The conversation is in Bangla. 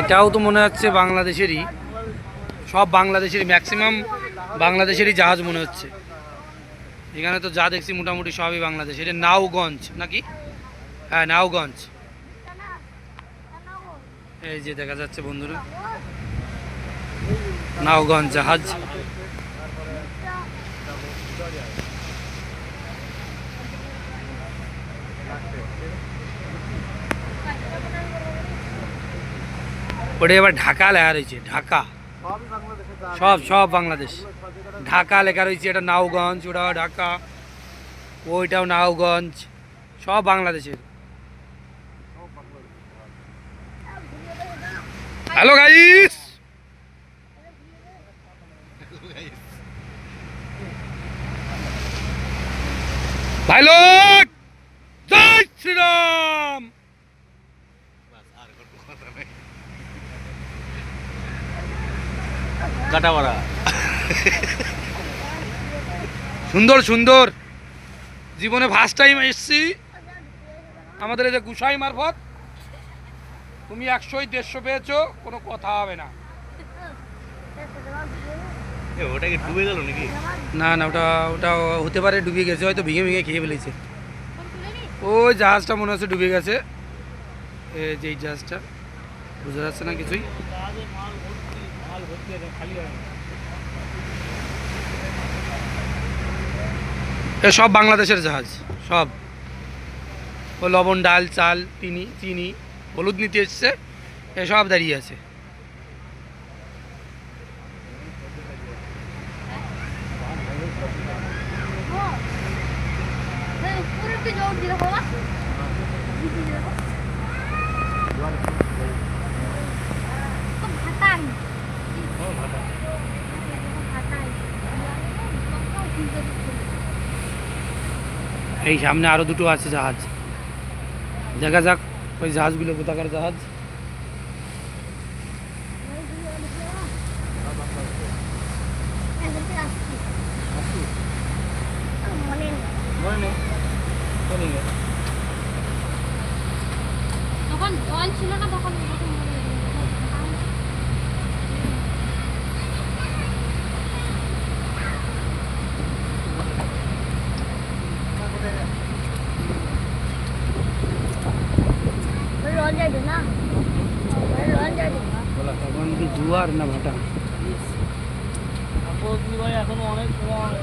এটাও তো মনে হচ্ছে বাংলাদেশেরই, সব বাংলাদেশেরই, ম্যাক্সিমাম বাংলাদেশেরই জাহাজ মনে হচ্ছে। এখানে তো যা দেখছি মোটামুটি সবই বাংলাদেশ। এটা নাওগঞ্জ নাকি? হ্যাঁ, নাওগঞ্জ। এই যে দেখা যাচ্ছে বন্ধুরা, নাওগঞ্জ জাহাজ। ওটা এবার ঢাকা লেখা রয়েছে, ঢাকা, সব বাংলাদেশ। ঢাকা লেখা রয়েছে, এটা নাওগঞ্জ, ওটাও ঢাকা, ওইটাও নাওগঞ্জ, সব বাংলাদেশের। হ্যালো গাইস, ভাই লোক, জয় শ্রীরাম। কাটাবাড়া সুন্দর সুন্দর। জীবনে ফার্স্ট টাইম এসছি আমাদের এই যে গুসাই মারফত। তুমি 100-150 পেয়েছো, কোনো কথা হবে না। ওটা কি ডুবে গেল নাকি? না না, ওটা ওটা হতে পারে ডুবে গেছে, হয়তো ভেঙে ভেঙে খেয়ে ফেলেছে। ওই জাহাজটা মনে হচ্ছে ডুবে গেছে। এই যে এই জাহাজটা, বুঝা যাচ্ছে না কিছুই। এ সব বাংলাদেশের জাহাজ, সব। ও লবণ, ডাল, চাল, চিনি, হলুদ নিতে এসছে, এসব দাঁড়িয়ে আছে। এই সামনে আরো দুটো আছে জাহাজ, দেখা যাক ওই জাহাজগুলো কোথাকার জাহাজ। তখন জল ছিল না, তখন জুয়ার না ভাটা। এখনো অনেক সময়